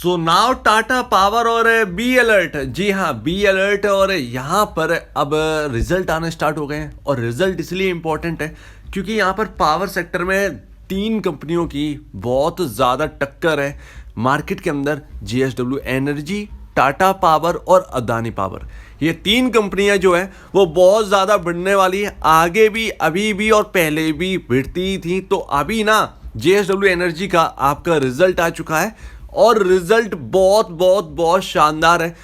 So now Tata power और be alert, जी हाँ be alert. और यहाँ पर अब रिजल्ट आने स्टार्ट हो गए हैं और रिजल्ट इसलिए इम्पोर्टेंट है क्योंकि यहाँ पर पावर सेक्टर में तीन कंपनियों की बहुत ज़्यादा टक्कर है मार्केट के अंदर। जेएसडब्ल्यू एनर्जी, टाटा पावर और अदानी पावर, ये तीन कंपनियां जो है वो बहुत ज़्यादा बढ़ने वाली है, आगे भी, अभी भी और पहले भी बढ़ती थी। तो अभी ना जेएसडब्ल्यू एनर्जी का आपका रिजल्ट आ चुका है और रिजल्ट बहुत बहुत बहुत शानदार है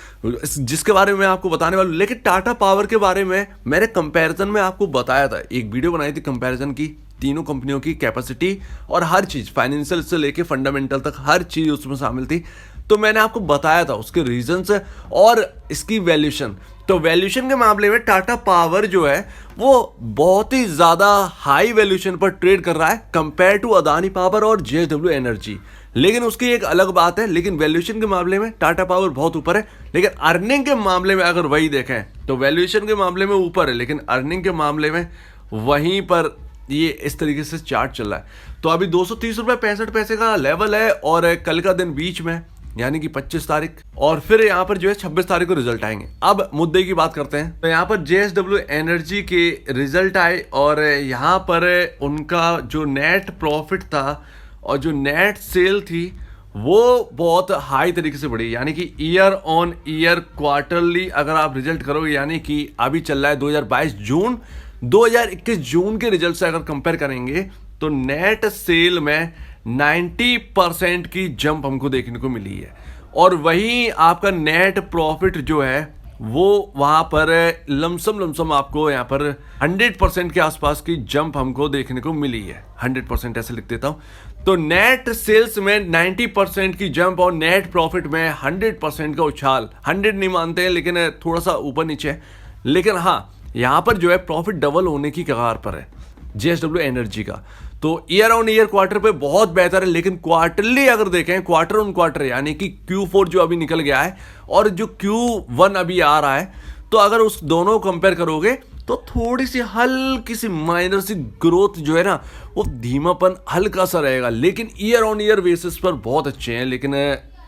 जिसके बारे में मैं आपको बताने वाला हूँ। लेकिन टाटा पावर के बारे में मैंने कंपैरिजन में आपको बताया था, एक वीडियो बनाई थी कंपैरिजन की, तीनों कंपनियों की कैपेसिटी और हर चीज़ फाइनेंशियल से लेके फंडामेंटल तक हर चीज़ उसमें शामिल थी। तो मैंने आपको बताया था उसके रीजंस और इसकी वैल्यूशन। तो वैल्यूशन के मामले में टाटा पावर जो है वो बहुत ही ज़्यादा हाई वैल्यूशन पर ट्रेड कर रहा है कंपेयर टू अदानी पावर और जेएसडब्ल्यू एनर्जी। लेकिन उसकी एक अलग बात है, लेकिन वैल्यूएशन के मामले में टाटा पावर बहुत ऊपर है। लेकिन अर्निंग के मामले में अगर वही देखें तो वैल्यूएशन के मामले में ऊपर है, लेकिन अर्निंग के मामले में वहीं पर ये इस तरीके से चार्ट चल रहा है। तो अभी 230 रुपये 65 पैसे का लेवल है और कल का दिन बीच में यानी कि 25 तारीख, और फिर यहाँ पर जो है 26 तारीख को रिजल्ट आएंगे। अब मुद्दे की बात करते हैं। तो यहाँ पर जेएसडब्ल्यू एनर्जी के रिजल्ट आए और यहाँ पर उनका जो नेट प्रॉफिट था और जो नेट सेल थी वो बहुत हाई तरीके से बढ़ी, यानी कि ईयर ऑन ईयर क्वार्टरली अगर आप रिजल्ट करोगे, यानी कि अभी चल रहा है 2022 जून, 2021 जून के रिजल्ट से अगर कंपेयर करेंगे तो नेट सेल में 90% की जंप हमको देखने को मिली है। और आपका नेट प्रॉफिट जो है वो वहाँ पर लमसम आपको यहाँ पर 100% के आसपास की जंप हमको देखने को मिली है। 100% ऐसे लिख देता हूँ। तो नेट सेल्स में 90% की जंप और नेट प्रॉफिट में 100% का उछाल। 100 नहीं मानते हैं लेकिन थोड़ा सा ऊपर नीचे है, लेकिन हाँ यहाँ पर जो है प्रॉफिट डबल होने की कगार पर है जेएसडब्ल्यू एनर्जी का। तो ईयर ऑन ईयर क्वार्टर पे बहुत बेहतर है, लेकिन क्वार्टरली अगर देखें, क्वार्टर ऑन क्वार्टर यानी कि Q4 जो अभी निकल गया है और जो Q1 अभी आ रहा है, तो अगर उस दोनों कंपेयर करोगे तो थोड़ी सी हल्की सी माइनर सी ग्रोथ जो है ना वो धीमापन हल्का सा रहेगा। लेकिन ईयर ऑन ईयर बेसिस पर बहुत अच्छे हैं, लेकिन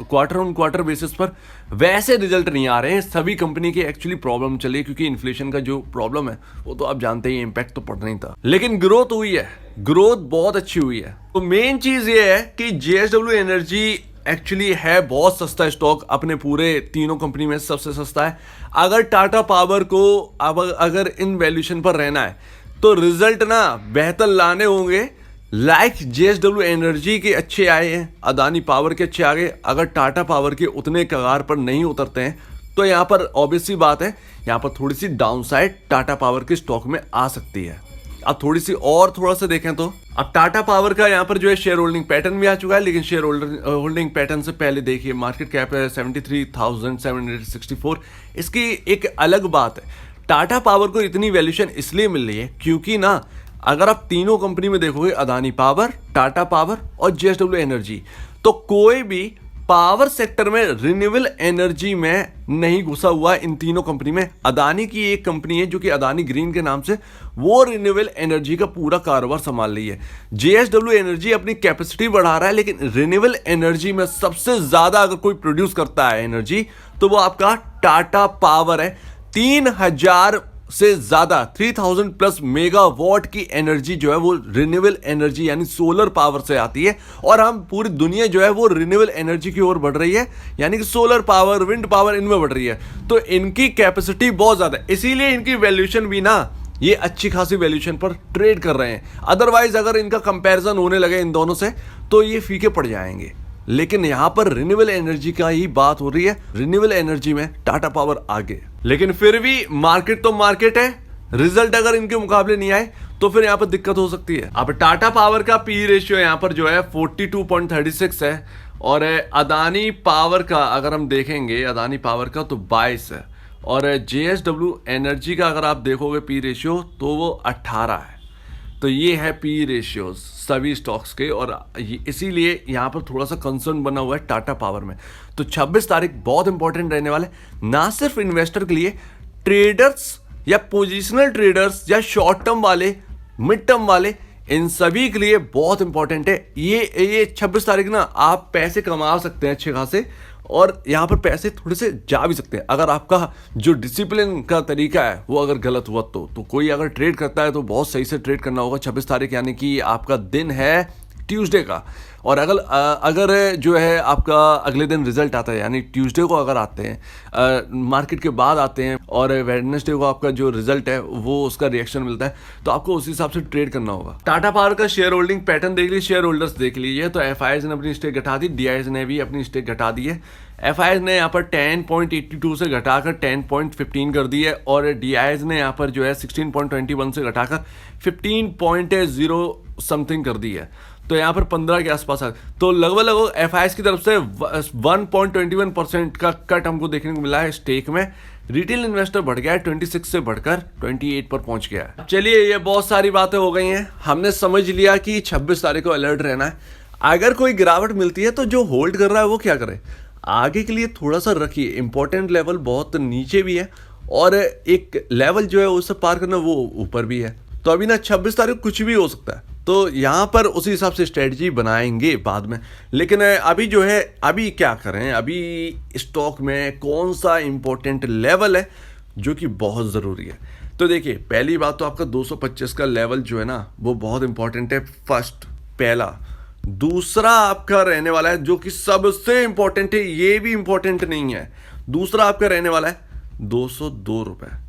क्वार्टर ऑन क्वार्टर बेसिस पर वैसे रिजल्ट नहीं आ रहे हैं। सभी कंपनी की एक्चुअली प्रॉब्लम चली है क्योंकि इन्फ्लेशन का जो प्रॉब्लम है वो तो आप जानते ही, इम्पैक्ट तो पड़ना ही था, लेकिन ग्रोथ हुई है, ग्रोथ बहुत अच्छी हुई है। तो मेन चीज ये है कि जेएसडब्ल्यू एनर्जी एक्चुअली है बहुत सस्ता स्टॉक, अपने पूरे तीनों कंपनी में सबसे सस्ता है। अगर टाटा पावर को अगर इन वैल्यूशन पर रहना है तो रिजल्ट ना बेहतर लाने होंगे, लाइक जेएसडब्ल्यू एनर्जी के अच्छे आए हैं, अदानी पावर के अच्छे आ गए। अगर टाटा पावर के उतने कगार पर नहीं उतरते हैं तो यहाँ पर ऑब्वियस सी बात है, यहाँ पर थोड़ी सी डाउनसाइड टाटा पावर के स्टॉक में आ सकती है। अब थोड़ा सा देखें तो अब टाटा पावर का यहाँ पर जो है शेयर होल्डिंग पैटर्न भी आ चुका है, लेकिन शेयर होल्डिंग पैटर्न से पहले देखिए मार्केट कैप है 73,764। इसकी एक अलग बात है, टाटा पावर को इतनी वैल्यूशन इसलिए मिल रही है क्योंकि ना अगर आप तीनों कंपनी में देखोगे, अदानी पावर, टाटा पावर और जेएसडब्ल्यू एनर्जी, तो कोई भी पावर सेक्टर में रिन्यूएबल एनर्जी में नहीं घुसा हुआ इन तीनों कंपनी में। अदानी की एक कंपनी है जो कि अदानी ग्रीन के नाम से, वो रिन्यूएबल एनर्जी का पूरा कारोबार संभाल रही है। जेएसडब्ल्यू एनर्जी अपनी कैपेसिटी बढ़ा रहा है, लेकिन रिन्यूएबल एनर्जी में सबसे ज्यादा अगर कोई प्रोड्यूस करता है एनर्जी तो वो आपका टाटा पावर है। 3000 से ज्यादा 3000 प्लस मेगावाट की एनर्जी जो है वो रिन्यूएबल एनर्जी यानी सोलर पावर से आती है, और हम पूरी दुनिया जो है वो रिन्यूएबल एनर्जी की ओर बढ़ रही है, यानी कि सोलर पावर, विंड पावर इनमें बढ़ रही है। तो इनकी कैपेसिटी बहुत ज्यादा है, इसीलिए इनकी वैल्यूएशन भी ना ये अच्छी खासी वैल्यूएशन पर ट्रेड कर रहे हैं। अदरवाइज अगर इनका कंपैरिजन होने लगे इन दोनों से तो ये फीके पड़ जाएंगे। लेकिन यहां पर रिन्यूएबल एनर्जी का ही बात हो रही है, रिन्यूएबल एनर्जी में टाटा पावर आगे। लेकिन फिर भी मार्केट तो मार्केट है, रिजल्ट अगर इनके मुकाबले नहीं आए तो फिर यहां पर दिक्कत हो सकती है। अब टाटा पावर का पी रेशियो यहां पर जो है 42.36 है, और अदानी पावर का अगर हम देखेंगे, अदानी पावर का तो 22 है, और जेएसडब्ल्यू एनर्जी का अगर आप देखोगे पी रेशियो तो वो 18 है। तो ये है पी रेशियोज सभी स्टॉक्स के, और इसीलिए यहाँ पर थोड़ा सा कंसर्न बना हुआ है टाटा पावर में। तो 26 तारीख बहुत इंपॉर्टेंट रहने वाले, ना सिर्फ इन्वेस्टर के लिए, ट्रेडर्स या पोजिशनल ट्रेडर्स या शॉर्ट टर्म वाले, मिड टर्म वाले, इन सभी के लिए बहुत इंपॉर्टेंट है। ये 26 तारीख ना आप पैसे कमा सकते हैं अच्छे खासे, और यहाँ पर पैसे थोड़े से जा भी सकते हैं अगर आपका जो डिसिप्लिन का तरीका है वो अगर गलत हुआ तो कोई अगर ट्रेड करता है तो बहुत सही से ट्रेड करना होगा। 26 तारीख यानी कि आपका दिन है ट्यूसडे का, और अगर जो है आपका अगले दिन रिजल्ट आता है यानी ट्यूसडे को अगर आते हैं, मार्केट के बाद आते हैं, और वेडनेसडे को आपका जो रिजल्ट है वो उसका रिएक्शन मिलता है, तो आपको उस हिसाब से ट्रेड करना होगा। टाटा पावर का शेयर होल्डिंग पैटर्न देख लीजिए, शेयर होल्डर्स देख लीजिए। तो एफआईआईज ने अपनी स्टेक घटा दी, डीआईज ने भी अपनी स्टेक घटा दी है। एफआईआईज ने यहाँ पर 10.82 से घटाकर 10.15 कर दी है, और डीआईज ने यहाँ पर जो है 16.21 से घटाकर 15.0 समथिंग कर दी है। तो यहाँ पर 15 के आसपास आ, तो लगभग एफआईआईज की तरफ से 1.21% का कट हमको देखने को मिला है स्टेक में। रिटेल इन्वेस्टर बढ़ गया है 26 से बढ़कर 28 पर पहुंच गया है। चलिए, ये बहुत सारी बातें हो गई हैं, हमने समझ लिया कि 26 तारीख को अलर्ट रहना है। अगर कोई गिरावट मिलती है तो जो होल्ड कर रहा है वो क्या करे, आगे के लिए थोड़ा सा रखिए। इंपॉर्टेंट लेवल बहुत नीचे भी है, और एक लेवल जो है उससे पार करना वो ऊपर भी है। तो अभी ना 26 तारीख कुछ भी हो सकता है, तो यहाँ पर उसी हिसाब से स्ट्रेटजी बनाएंगे बाद में। लेकिन अभी जो है, अभी क्या करें, अभी स्टॉक में कौन सा इंपॉर्टेंट लेवल है जो कि बहुत ज़रूरी है। तो देखिए, पहली बात तो आपका 225 का लेवल जो है ना वो बहुत इंपॉर्टेंट है, फर्स्ट पहला। दूसरा आपका रहने वाला है जो कि सबसे इंपॉर्टेंट है, ये भी इंपॉर्टेंट नहीं है, दूसरा आपका रहने वाला है 202 रुपये।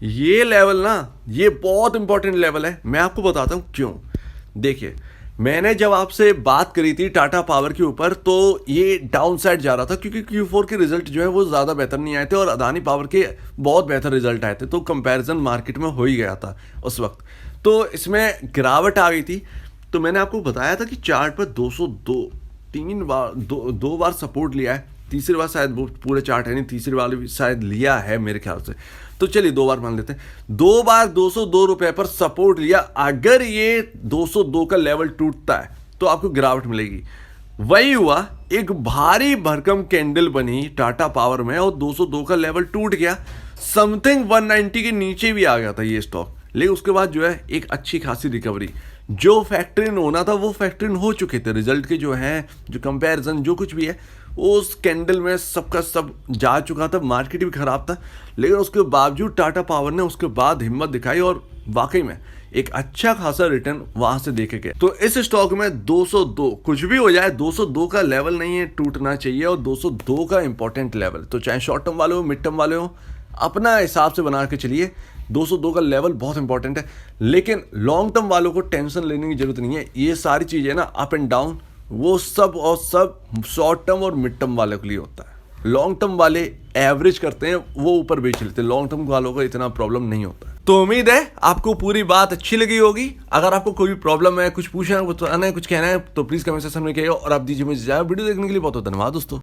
ये लेवल ना, ये बहुत इंपॉर्टेंट लेवल है। मैं आपको बताता हूँ क्यों। देखिए, मैंने जब आपसे बात करी थी टाटा पावर के ऊपर तो ये डाउन साइड जा रहा था, क्योंकि Q4 के रिजल्ट जो है वो ज़्यादा बेहतर नहीं आए थे, और अदानी पावर के बहुत बेहतर रिजल्ट आए थे, तो कंपैरिजन मार्केट में हो ही गया था उस वक्त। तो इसमें गिरावट आ गई थी। तो मैंने आपको बताया था कि चार्ट पर 202 दो बार सपोर्ट लिया है, तीसरी बार शायद वो पूरे चार्ट है नहीं, तीसरी बार भी शायद लिया है मेरे ख्याल से। तो चलिए 2 बार मान लेते हैं, 2 बार 202 रुपये पर सपोर्ट लिया। अगर ये 202 का लेवल टूटता है तो आपको गिरावट मिलेगी। वही हुआ, एक भारी भरकम कैंडल बनी टाटा पावर में, और 202 का लेवल टूट गया। समथिंग 190 के नीचे भी आ गया था ये स्टॉक, लेकिन उसके बाद जो है एक अच्छी खासी रिकवरी। जो फैक्टर इन होना था वो फैक्टर इन हो चुके थे। रिजल्ट के जो हैं, जो कंपैरिजन जो कुछ भी है, उस कैंडल में सबका सब जा चुका था, मार्केट भी खराब था। लेकिन उसके बावजूद टाटा पावर ने उसके बाद हिम्मत दिखाई, और वाकई में एक अच्छा खासा रिटर्न वहां से देखे गए। तो इस स्टॉक में 202 कुछ भी हो जाए, 202 का लेवल नहीं है टूटना चाहिए, और 202 का इंपॉर्टेंट लेवल। तो चाहे शॉर्ट टर्म वाले हो, मिड टर्म वाले हो, अपना हिसाब से बना के चलिए। 202 का लेवल बहुत इंपॉर्टेंट है, लेकिन लॉन्ग टर्म वालों को टेंशन लेने की जरूरत नहीं है। ये सारी चीज़ें ना अप एंड डाउन, वो सब और सब शॉर्ट टर्म और मिड टर्म वालों के लिए होता है। लॉन्ग टर्म वाले एवरेज करते हैं, वो ऊपर बेच लेते हैं, लॉन्ग टर्म वालों को इतना प्रॉब्लम नहीं होता। तो उम्मीद है आपको पूरी बात अच्छी लगी होगी। अगर आपको कोई भी प्रॉब्लम है, कुछ पूछना है, बताना है, कुछ कहना है, तो प्लीज़ कमेंट सेक्शन में कहिए, और आप दीजिए मुझे वीडियो देखने के लिए बहुत बहुत धन्यवाद दोस्तों।